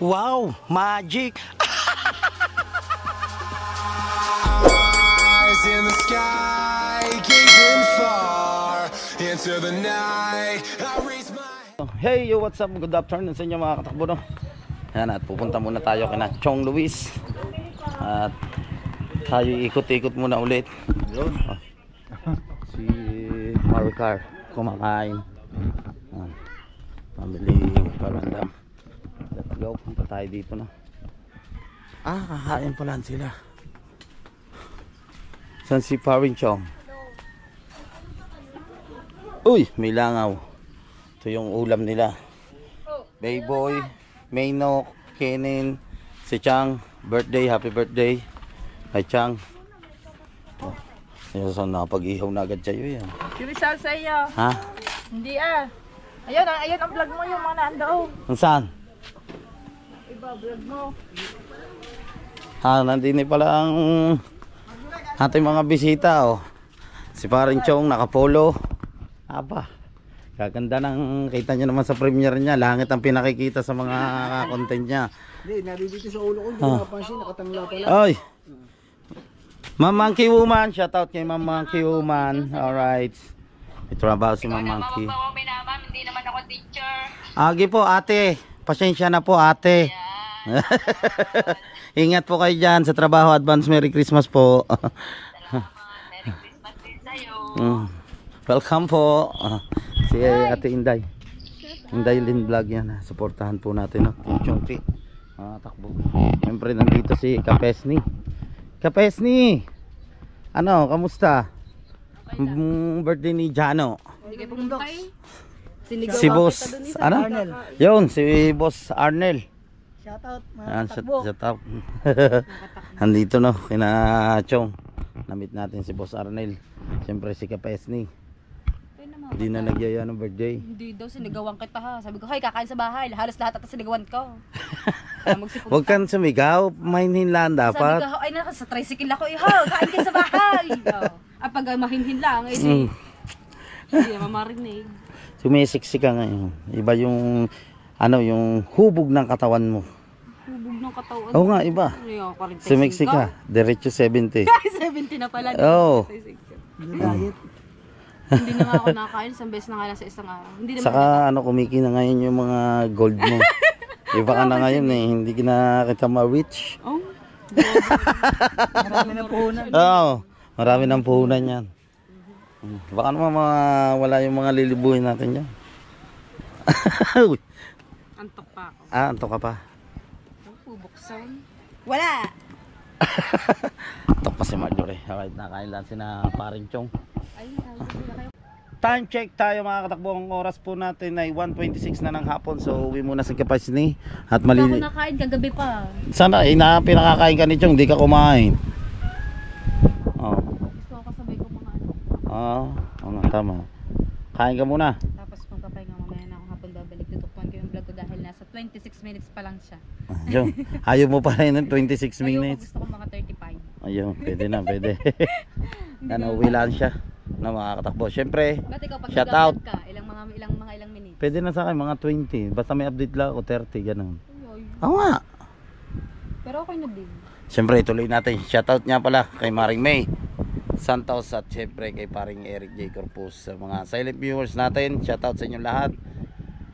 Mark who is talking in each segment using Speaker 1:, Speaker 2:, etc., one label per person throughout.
Speaker 1: Wow, magic!
Speaker 2: Eyes in the sky, gazing far into the night. I raise my...
Speaker 1: Hey, yo, what's up? Good afternoon sa inyo mga katakbo, no? Ayan, at pupunta muna tayo kina Chong Luis. At tayo ikot-ikot muna ulit. Oh, si Maricar kumakain. Pamili paranda. Let's go, punta tayo dito na. Kakain pala sila. San si Paring Chong? Uy, may langaw. Ito yung ulam nila. Bayboy, Maynok, Kenin, si Chang, birthday, happy birthday kay Chang. Oh, yun saan napag-ihaw na agad sa'yo yan.
Speaker 3: Kirisal sa iyo.
Speaker 1: Ha?
Speaker 3: Hindi Ayun ang vlog mo yung mga naandaw.
Speaker 1: Saan?
Speaker 3: Iba vlog mo.
Speaker 1: Nandini pala ang ating mga bisita, oh. Si Paring Chong nakapolo. Kaganda ng kita nyo naman sa premiere niya. Langit ang pinakikita sa mga content niya.
Speaker 4: Hindi, nabibiti sa ulo ko. Hindi ko napansin, nakatangla pala.
Speaker 1: Oy! Ma'am Monkey Woman. Shoutout kay Ma'am Monkey Woman. Alright. Itrabaho si Ma'am Monkey.
Speaker 3: Hindi naman ako teacher.
Speaker 1: Agi po ate. Pasensya na po ate. Ingat po kayo dyan sa trabaho. Advance Merry Christmas po.
Speaker 3: Merry Christmas din sa'yo.
Speaker 1: Welcome po. Si Ate Inday. Inday Lin Vlog yan. Suportahan po natin, no? Team Chongki. Takbo. Siyempre nandito si Kapesni. Kapesni! Ano, kamusta? Birthday ni Jano.
Speaker 3: Hindi kayo pumuntay?
Speaker 1: Si Boss, ano? Yun, si Boss Arnel.
Speaker 4: Shoutout,
Speaker 1: Ayan,
Speaker 4: mga takbo.
Speaker 1: shout out. Andito, no, kina Chong. Namit natin si Boss Arnel. Siyempre si Kapesni. Hindi na nagyaya ng birthday.
Speaker 3: Hindi daw, sinigawan kita ha. Sabi ko, hay, kakain sa bahay. Halos lahat ata sinigawan ko.
Speaker 1: Huwag kang sumigaw. Mahinhin lang dapat.
Speaker 3: Sabi ko, ay naka sa tricycle ako. Kain kayo sa bahay. Pag mahinhin lang, hindi na mamarinig.
Speaker 1: Sumisiksi ka ngayon. Iba yung ano, yung hubog ng katawan mo.
Speaker 3: Hubog ng katawan.
Speaker 1: Oo nga, iba. Sumiksi ka. Diretso 70.
Speaker 3: 70 na pala.
Speaker 1: Oo.
Speaker 4: Diet.
Speaker 3: Hindi na nga ako nakakain. Isang beses na nga lang sa isang araw. Hindi naman
Speaker 1: Saka ano, kumiki na ngayon yung mga gold mo. Iba ka na ngayon eh. Hindi na kita ma-reach.
Speaker 3: Oh.
Speaker 4: Marami na puhunan.
Speaker 1: Oo. Marami ng puhunan yan. Baka naman wala yung mga lilibuhin natin yan.
Speaker 3: Antok pa ako.
Speaker 1: Antok ka pa.
Speaker 3: Bubuksan. Wala!
Speaker 1: Antok pa si Marjorie. Kahit nakain lang si na Paring Chong.
Speaker 3: Ay, kayo.
Speaker 1: Time check tayo mga katakbo. Ang oras po natin ay 1:26 na ng hapon. So uwi muna sa Kapesni. At
Speaker 3: Hindi ako nakain kagabi pa.
Speaker 1: Sana pinakakain ka ni Chong. Hindi ka kumain. Oh.
Speaker 3: Gusto ko kasabay ko mga ano.
Speaker 1: Tama. Kain ka muna.
Speaker 3: Tapos magpapahinga mamaya na ako hapon babalik. Tutuktuan ko yung vlog ko dahil nasa 26 minutes pa lang siya.
Speaker 1: Ayaw mo pa rin ng 26 minutes.
Speaker 3: Gusto ko mga 35.
Speaker 1: Ayun, pwede na, pwede. Uwi lang siya na mga katakbo. Siyempre,
Speaker 3: Ba't ikaw pag
Speaker 1: shout out.
Speaker 3: ka, ilang minutes?
Speaker 1: Pwede na sa akin, mga 20. Basta may update lang ako, 30, ganun.
Speaker 3: Ay,
Speaker 1: Oo nga.
Speaker 3: pero okay na din.
Speaker 1: Siyempre, ituloy natin. Shout out niya pala kay Maring May Santos at siyempre kay Paring Eric J. Corpus. Sa mga silent viewers natin, shout out sa inyong lahat.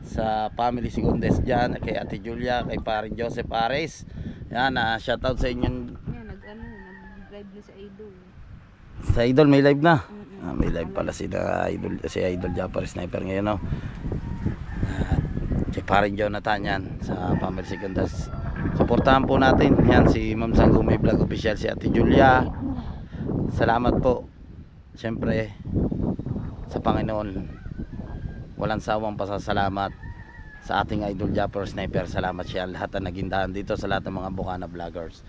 Speaker 1: Sa family Segundes dyan, kay Ate Julia, kay Paring Joseph Ares. Yan, shout out sa inyong...
Speaker 3: Yan, nag-live na sa Idol.
Speaker 1: Sa Idol may live na. May live pala si Idol Japper Sniper ngayon, no. Si Paring Jonathan yan sa family Segundes. Suportahan po natin. Yan si Ma'am Sanggumi Vlog Official, si Ate Julia. Salamat po. Siyempre sa Panginoon, walang sawang pasasalamat sa ating Idol Japper Sniper. Salamat siya lahat na nagindahan dito, sa lahat ng mga Bukana vloggers.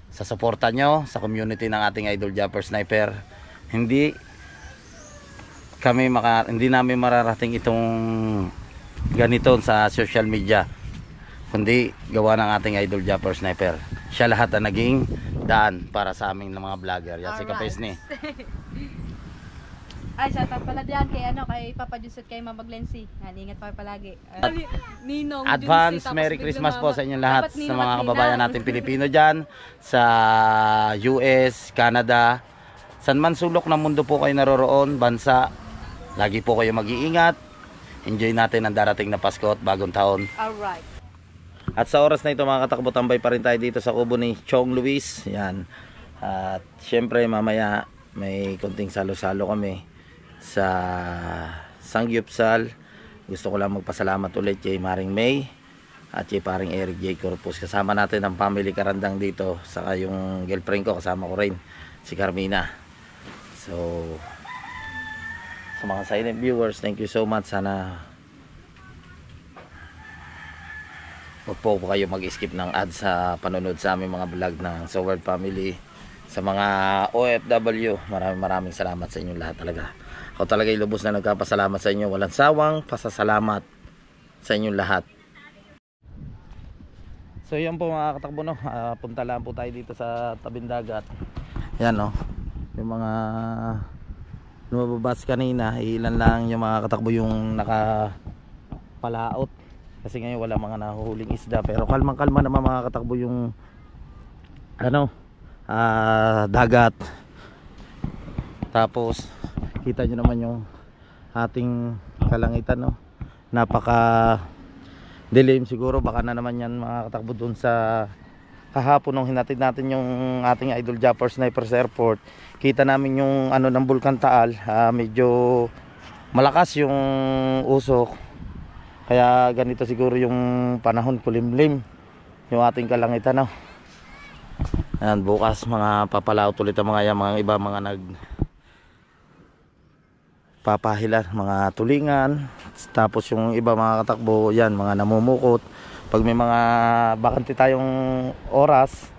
Speaker 1: Sa suporta nyo sa community ng ating Idol Japper Sniper, hindi namin mararating itong ganito sa social media, kundi gawa ng ating Idol Japper Sniper. Siya lahat na naging daan para sa aming mga vlogger. Yan si Kapesni.
Speaker 3: Ay, shoutout pala diyan kay kay Papa Jus at kay Mama Glency. Ingat pa palagi. Ninong
Speaker 1: Advance
Speaker 3: Junsi, tapos
Speaker 1: Merry
Speaker 3: biglang
Speaker 1: Christmas po
Speaker 3: mama.
Speaker 1: sa inyong lahat,
Speaker 3: Dapat
Speaker 1: sa
Speaker 3: ninong
Speaker 1: mga
Speaker 3: at
Speaker 1: kababayan
Speaker 3: ninang.
Speaker 1: natin Pilipino dyan, sa US, Canada, saan man sulok ng mundo po kayo naroroon, bansa, lagi po kayo mag-iingat. Enjoy natin ang darating na Pasko at bagong taon.
Speaker 3: Alright.
Speaker 1: At sa oras na ito mga katakbo, tambay pa rin tayo dito sa kubo ni Chong Luis. Yan. At syempre mamaya may konting salo-salo kami sa Sangyupsal. Gusto ko lang magpasalamat ulit kay Maring May at kay paring Eric J. Corpus. Kasama natin ang family Karandang dito. Saka yung girlfriend ko, kasama ko rin, si Carmina. So, sa mga silent viewers, thank you so much. Sana huwag po kayo mag-skip ng ads sa panonood sa aming mga vlog ng So World Family. Sa mga OFW, maraming salamat sa inyong lahat talaga. Ako talaga ilubos na nagkapasalamat sa inyo. Walang sawang pasasalamat sa inyong lahat. So yan po mga katakbo, no? Punta lang po tayo dito sa tabing dagat. Yan, no? Yung mga lumabas kanina, ilan lang yung mga katakbo yung nakapalaot. Kasi ngayon wala mga nahuhuling isda. Pero kalmang-kalma naman mga katakbo yung dagat. Tapos kita nyo naman yung ating kalangitan, no? Napaka dilim siguro, baka na naman yan mga katakbo dun sa kahapon nung hinatid natin yung ating idol Japper Sniper sa airport. Kita namin yung ng Bulkan Taal, medyo malakas yung usok, kaya ganito siguro yung panahon, kulimlim yung ating kalangitan, no? Ayan, bukas mga papalaot ulit ang mga yan, mga iba mga papahilan, mga tulingan. Tapos yung iba mga katakbo, yan, mga namumukot. Pag may mga bakante tayong oras,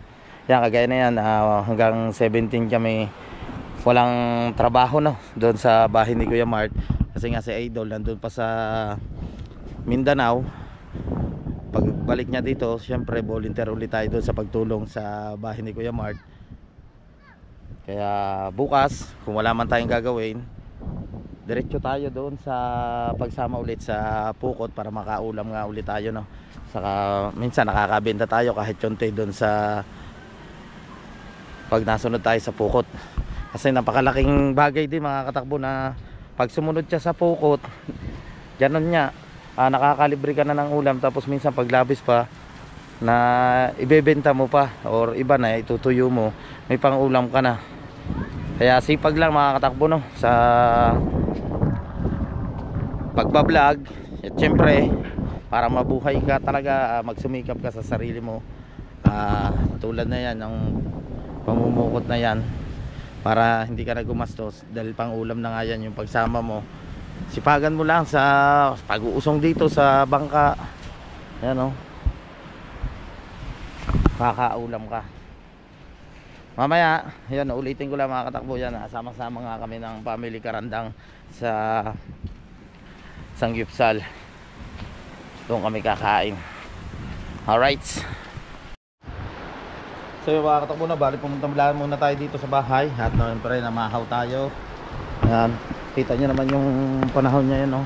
Speaker 1: yan, kagaya na yan, hanggang 17 kami walang trabaho, no? Doon sa bahay ni Kuya Mart. Kasi nga si Idol nandun pa sa Mindanao. Pagbalik niya dito, syempre volunteer ulit tayo doon sa pagtulong sa bahay ni Kuya Mart. Kaya bukas, kung wala man tayong gagawin, diretso tayo doon sa pagsama ulit sa Pukot para makaulam nga ulit tayo, no? Saka minsan nakakabenta tayo kahit yunti doon sa pag nasunod tayo sa Pukot. Kasi napakalaking bagay din mga katakbo na pag sumunod siya sa Pukot, ganun niya, nakakalibre ka na ng ulam. Tapos minsan paglabis pa na ibebenta mo pa or iba na itutuyo mo, may pang ulam ka na. Kaya sipag lang mga katakbo, no? Sa pagbablog, at syempre para mabuhay ka talaga, magsumikap ka sa sarili mo. Tulad na yan ng pamumukot na yan, para hindi ka na gumastos dahil pang ulam na nga yan yung pagsama mo. Sipagan mo lang sa pag-uusong dito sa bangka, yan, no? Kakaulam ka. Mamaya, yan, ulitin ko lang mga katakbo, yan, sama-sama nga kami ng family Karandang sa Sangyupsal. Doon kami kakain. Alright. So yung mga katakbo na, balik pumunta muna tayo dito sa bahay. At noon pa rin, namahaw tayo. Ayan, kita nyo naman yung panahon niya yun, no?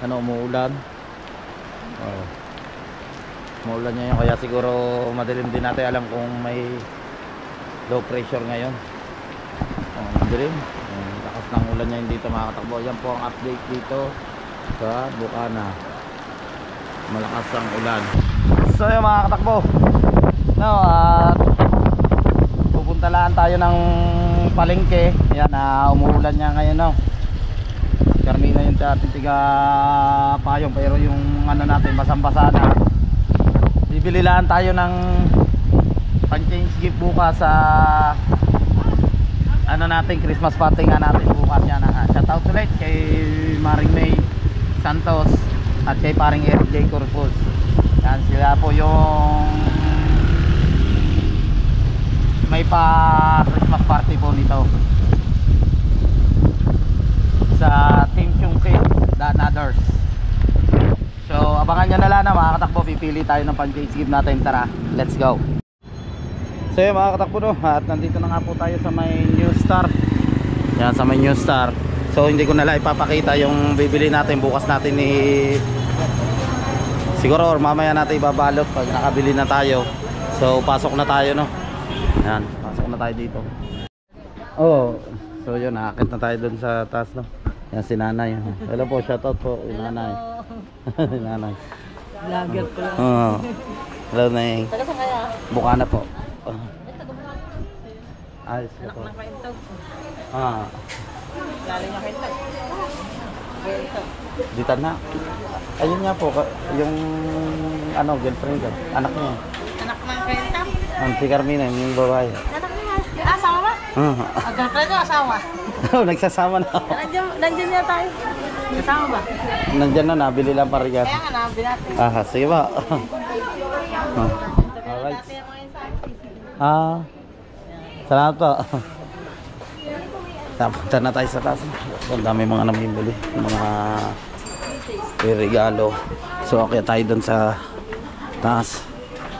Speaker 1: Umuulan. Umuulan niya yun, kaya siguro madilim din natin alam kung may low pressure ngayon. Madilim. Lakas ng ulan niya yun dito mga katakbo. Yan po ang update dito sa Bukana. Malakas ang ulan. So yung mga katakbo, no, pupunta lang tayo ng palengke. Yan, umuulan niya ngayon, no? Carmina yung ating tiga payong, pero yung natin basang-basa na. Bibili lang tayo ng pang-change gift bukas sa natin, Christmas party nga natin bukas yan. Shout out ulit kay Maring May Santos at kay paring Eric J. Corpus. Yan, sila po yung may pa Christmas party po nito sa Team Chungkit than others. So abangan nyo na lang na mga katakbo, pipili tayo ng pang-change gift natin. Tara, let's go. So yun mga katakbo, no, at nandito na nga po tayo sa may New Star. Yan, sa may New Star. So hindi ko na lang ipapakita yung bibili natin bukas natin ni siguro or mamaya natin ibabalot pag nakabili na tayo. So pasok na tayo, no. Yan, pasok na tayo dito. Oh, so yun, nakakit na tayo dun sa taas, no. Yan si nanay. Hello po, shoutout po, nanay. Nanay.
Speaker 3: Vlogger po lang.
Speaker 1: Oh. Hello, Neng.
Speaker 3: Taga saan kaya?
Speaker 1: Bukana po. Ayos na po.
Speaker 3: Kaintog.
Speaker 1: Ah,
Speaker 3: Lalo niya kaintog. Kaintog.
Speaker 1: dito na. Ayun nga po, yung ano, girlfriend ko. Anak niya.
Speaker 3: Anak ng kaintog.
Speaker 1: Si Carmina, yung babae.
Speaker 3: Anak niya. Asawa ba? Girlfriend ko asawa.
Speaker 1: Nagsasama na ako.
Speaker 3: Nandiyan niya tayo. Kasama ba?
Speaker 1: Nandyan na, nabili lang parigas.
Speaker 3: Kaya nga nabi natin.
Speaker 1: Sige ba? Alright. Salamat po. Punta na tayo sa taas. Ang dami mga namimili. Mga regalo. So, kaya tayo dun sa taas.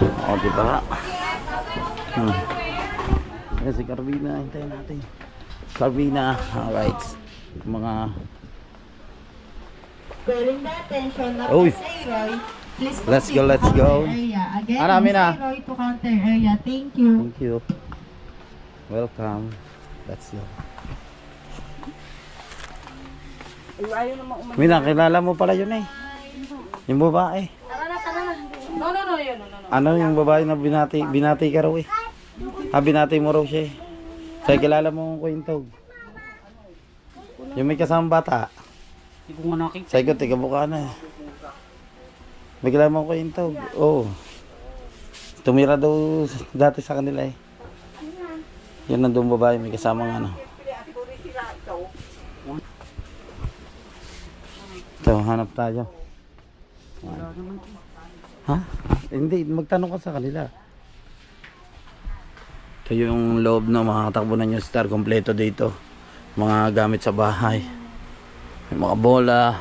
Speaker 1: O, diba? Ayan si Carmina. Hintayin natin. Carmina. Alright. Mga...
Speaker 5: Calling the attention of
Speaker 1: Uy.
Speaker 5: Miss Roy. Please
Speaker 1: Let's go,
Speaker 5: proceed
Speaker 1: let's
Speaker 5: to
Speaker 1: go.
Speaker 5: counter area. Again,
Speaker 1: Marami
Speaker 5: Miss
Speaker 1: na.
Speaker 5: Roy to counter area. Thank you.
Speaker 1: Thank you. Welcome. Let's go.
Speaker 3: Ayaw naman umalis.
Speaker 1: Mina, kilala mo pala yun eh. Yung babae.
Speaker 3: Tara na. No, yun. No.
Speaker 1: Ano yung babae na binati ka raw eh. Binati mo raw siya eh. Kaya kilala mo ang kwentog. Yung may kasamang bata.
Speaker 3: Hindi ko nga nakikita.
Speaker 1: Sabi ko, tiga buka na eh. May kilala mo ang kwentog. Oo. Tumira daw dati sa kanila eh. Yun nandun babae, may kasamang ano. So, hanap tayo. Ha? Hindi, magtanong ka sa kanila. Ito yung loob na makakatakbo na yung star. Kompleto dito. Mga gamit sa bahay. May mga bola.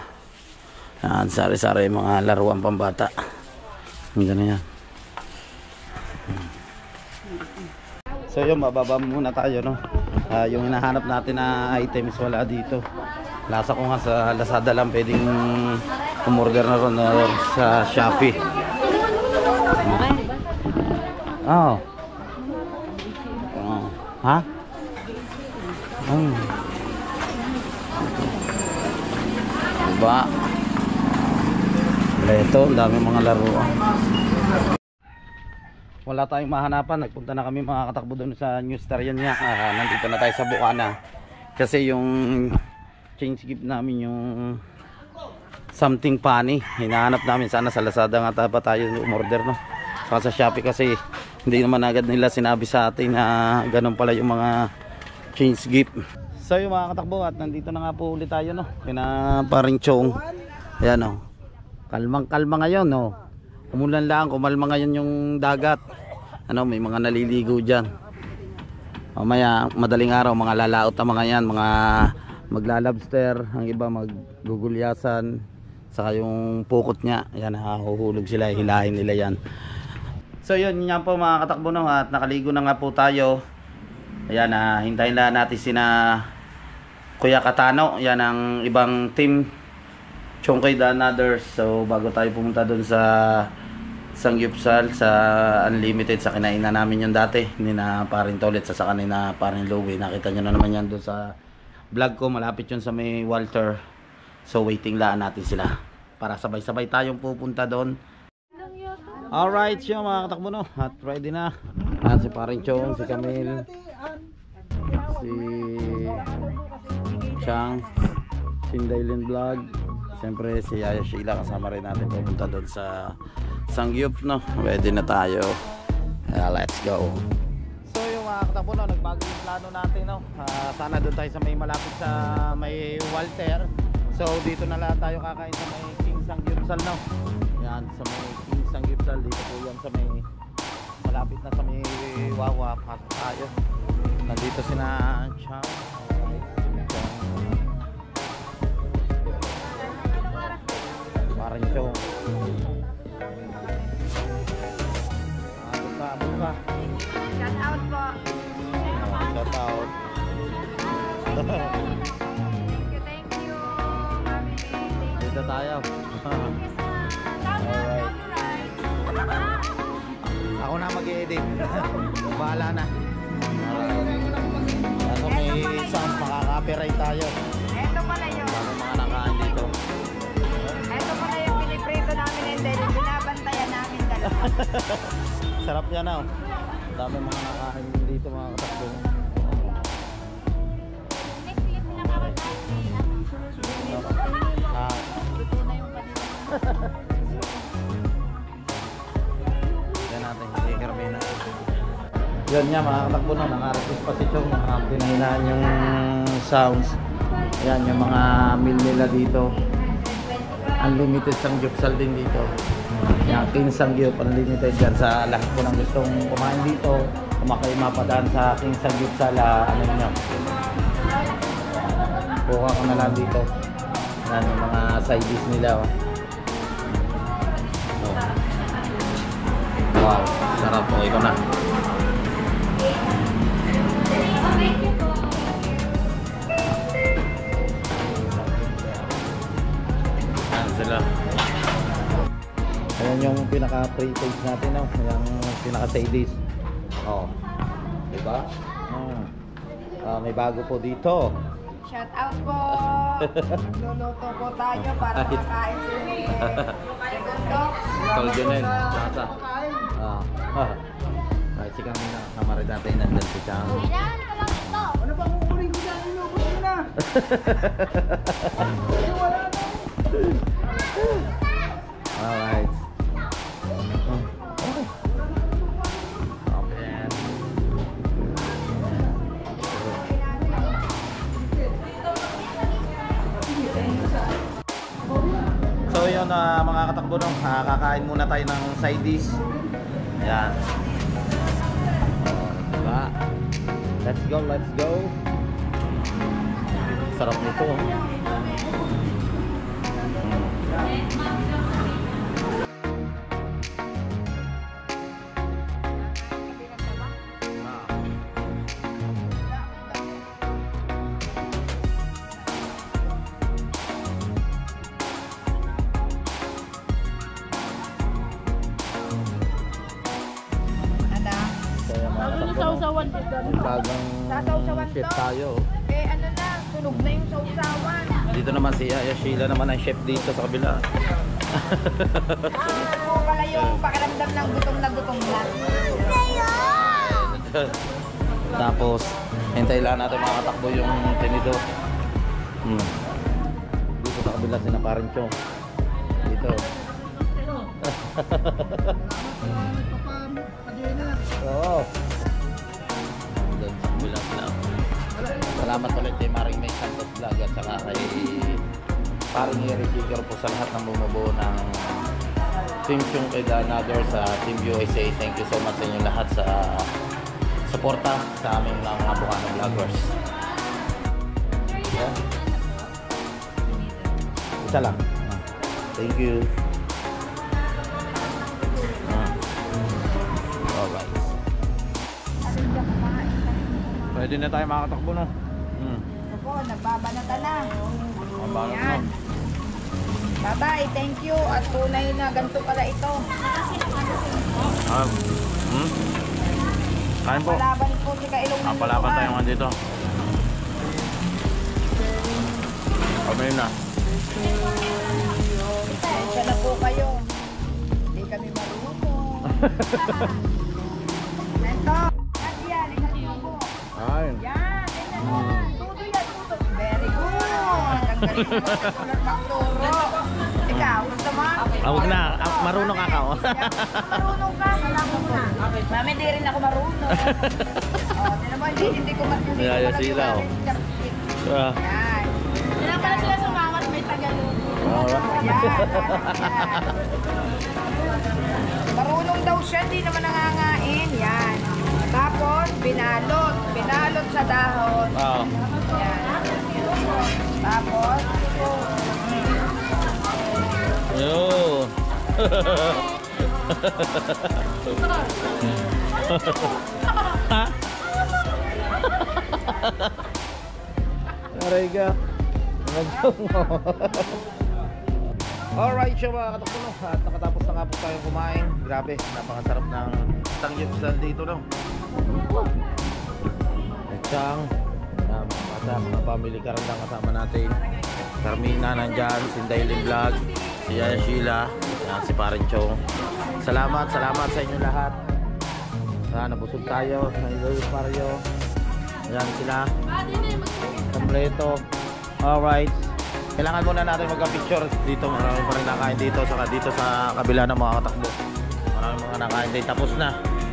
Speaker 1: Yan, sari-sari mga laruan pambata. Hindi na yan. So yun, mababa muna tayo, no? Yung hinahanap natin na items wala dito. Lasa ko nga sa Lazada lang pwedeng umorder na ron or sa Shopee. Oh. Ha? Diba? Ito, ang dami mga laruan. Wala tayong mahanapan. Nagpunta na kami mga katakbo doon sa New Star yan nga. Nandito na tayo sa Bukana. Kasi yung change gift namin yung something funny. Hinahanap namin sana sa Lazada nga pa tayo umorder, no? Saka sa Shopee kasi hindi naman agad nila sinabi sa atin na ganun pala yung mga change gift. So yung mga katakbo at nandito na nga po ulit tayo, no? Kina paring Chong. Ayan, no? Kalmang-kalma ngayon, no? Umulan lang, kumalma ngayon yung dagat. Ano, may mga naliligo dyan. Mamaya, madaling araw, mga lalaot na mga yan, mga maglalabster, ang iba maggugulyasan, saka yung pukot niya, yan, nahuhulog sila, hilahin nila yan. So yun, yan po mga katakbo, no? At nakaligo na nga po tayo. Ayan, hintayin lang natin sina Kuya Katano, yan ang ibang team, Chongkay the Others. So bago tayo pumunta doon sa Sangyupsal sa Unlimited, sa kinainan namin yung dati, hindi na parin Tolet sa kanina parin Louie. Nakita nyo na naman yan doon sa vlog ko, malapit yun sa may Walter. So waiting lang natin sila para sabay-sabay tayong pupunta doon. Alright, siya mga katakbo, no? At ready na. Si paring Chong, si Camille, si Chang, si Dailin Vlog, siyempre si Yaya Sheila, kasama rin natin pupunta doon sa Sangyup, no? Ready na tayo. Let's go. So yung mga katakbo, no, nagbago yung plano natin, no? Sana doon tayo sa may malapit sa may Walter. So dito na lang tayo kakain sa may King Sangyupsal, no? Yan, sa may King Sangyupsal, dito po yan sa may malapit na sa may Wawa. Pasok tayo. Nandito sina Chang. Parang show. Abot ka.
Speaker 3: Shout out po.
Speaker 1: Shout out.
Speaker 3: Thank you.
Speaker 1: tayo. Ako na mag-i-edit. Bahala na. Ano, may sound, makaka-copyright tayo.
Speaker 6: Ito pala yun.
Speaker 1: Bago mga nakain dito.
Speaker 6: Ito pala yung piniprito namin and then binabantayan namin dalawa.
Speaker 1: Sarap yan na. Ang dami mga nakain dito mga katakbo. Ah. Yan natin, si Carmina. Yun nga mga katakbo na, naka-request pa si Chong. Pinahinaan yung sounds. Yan, yung mga meal nila dito. Unlimited sangyupsal din dito. Yan, King Sangyup, unlimited yan sa lahat po ng gustong kumain dito. Kung kayo mapadaan sa King Sangyupsal, ano nyo. Kuha ko na lang dito. Yan, yung mga side dish nila. Oh. Oh. Wow, sarap po. Ito na. Yan sila. Ayan yung pinaka-pre-page natin, no? Yung pinaka-side dish. Oh. Diba? May bago po dito.
Speaker 6: Shout out po! Luluto po tayo para makain sila. Segundo.
Speaker 1: Told you na yun. Nasa. Kahit si kami na kamarin natin nandun si Chang.
Speaker 4: Ano ba kukunin ko dyan? Inubos mo na. Wala na.
Speaker 1: Alright. Okay. Open. So yun mga katakbo nung kakain muna tayo ng side dish. Ayan. Diba? Let's go, let's go. Sarap nito.
Speaker 3: Sausawan.
Speaker 1: Bagong
Speaker 6: Sasawsawan
Speaker 1: chef
Speaker 6: to.
Speaker 1: tayo.
Speaker 6: Eh ano na, sunog na yung sausawan.
Speaker 1: Dito naman si Aya Sheila naman ang chef dito sa kabila.
Speaker 6: Ito po pala yung pakiramdam ng gutom na.
Speaker 1: Tapos hintay lang natin mga katakbo yung tinidor. Dito sa kabila si Naparinchong. Dito. Oo. Doon sa kabila sila. Salamat ulit kay Maring May Santos Vlog at saka kay Paring Eric Figure po sa lahat ng bumubuo ng Team Chung kay Another sa Team USA. Thank you so much sa inyo lahat sa suporta sa aming mga Bukano Vloggers. Yeah. Isa lang. Thank you. Alright. Pwede na tayo makakatakbo no?
Speaker 6: Ito po, nagbabanata na.
Speaker 1: Ang banat
Speaker 6: Yan.
Speaker 1: no?
Speaker 6: Bye-bye, thank you. At tunay na ganito pala ito.
Speaker 1: Kain po.
Speaker 6: Palaban po si Kailong ng
Speaker 1: Palaban
Speaker 6: lutuan.
Speaker 1: tayo nga dito. Okay na.
Speaker 6: Pasensya na po kayo. Hindi kami marunong. Ito. At yan, ito po.
Speaker 1: Ay.
Speaker 6: Yan, tingnan mo. Tuto yan, tuto. Very good. Ang galing mo sa magturo. Ikaw, gusto mo?
Speaker 1: Huwag na. Marunong ka ka.
Speaker 6: Marunong ka, alam mo na. Mami, di rin ako marunong. Tingnan mo, hindi ko matulog.
Speaker 1: Yaya sila, oh.
Speaker 6: Yan.
Speaker 3: Kailan pala sila sumangat may Tagalog.
Speaker 1: Alright.
Speaker 6: Yan. Marunong daw siya, hindi naman nangangain. Yan. Tapos, binalot. Binalot sa dahon.
Speaker 1: Oo.
Speaker 6: Yan. Tapos,
Speaker 1: Yun. Ha? Aray ka. Nagsaw mo. Alright, so mga katakbo, no? At nakatapos na nga po tayong kumain. Grabe, napakasarap ng tangyupsal dito, no? Lechang, mga family ka rin lang kasama natin. Carmina nandyan, si Daily Vlog, si Yaya Sheila, yan, si Parang Chong. Salamat sa inyo lahat. Nabusog tayo, nailoy Mario. Yan sila. Kompleto. Alright. Kailangan muna natin magka-picture dito. Marami pa rin nakain dito. Saka dito sa kabila ng mga katakbo. Marami mga nakain din. Tapos na.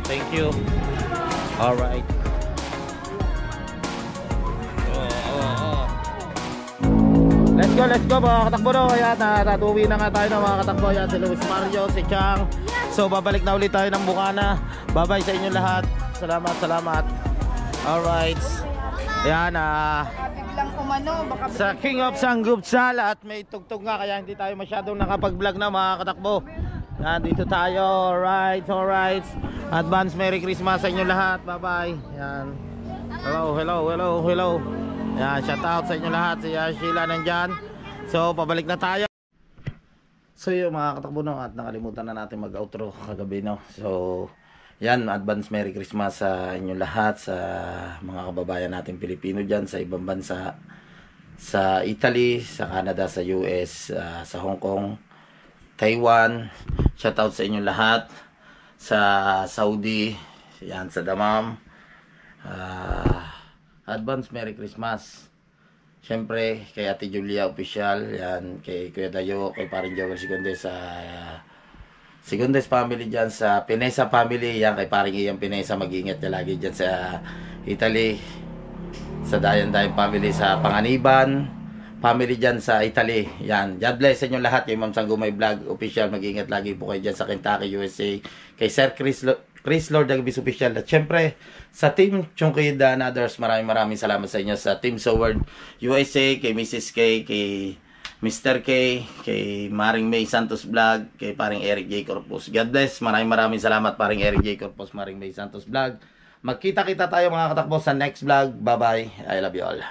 Speaker 1: Thank you. Alright. Let's go mga katakbo, no? Ayan, natuwi na nga tayo ng mga katakbo. Ayan, si Luis Mario, si Chang. So babalik na ulit tayo ng Bukana. Bye bye sa inyo lahat. Salamat. Alright. Ayan,
Speaker 6: Biglang kumano, baka
Speaker 1: sa King of Sanggupsal at may tugtog nga kaya hindi tayo masyadong nakapag-vlog na mga katakbo. Yan, dito tayo. Alright. Advance Merry Christmas sa inyo lahat. Bye bye. Yan. Hello. Yan, shout out sa inyo lahat. Si Sheila nandyan. So pabalik na tayo. So yun mga katakbo, no, at nakalimutan na natin mag-outro kagabi, no. So yan, advance Merry Christmas sa inyo lahat, sa mga kababayan natin Pilipino dyan sa ibang bansa, sa Italy, sa Canada, sa US, sa Hong Kong, Taiwan. Shout out sa inyo lahat. Sa Saudi, yan, sa Damam. Advance Merry Christmas. Siyempre, kay Ate Julia Official, yan, kay Kuya Dayo, kay Paring Joel Sigondes, sa Sigondes family dyan, sa Pinesa family, yan, kay Paring Iyang Pinesa, mag-iingat niya lagi dyan sa Italy, sa Dayan family, sa Panganiban family dyan sa Italy, yan. God bless sa inyo lahat, kay Ma'am Sanggumay Vlog Official, mag-iingat lagi po kayo dyan sa Kentucky, USA, kay Sir Chris Lord Agabis Official, at syempre sa Team Chungkid and others, maraming salamat sa inyo, sa Team Soward USA, kay Mrs. K, kay Mr. K, kay Maring May Santos Vlog, kay Paring Eric J. Corpus. God bless, maraming salamat Paring Eric J. Corpus, Maring May Santos Vlog. Magkita-kita tayo mga katakbo sa next vlog. Bye bye, I love you all.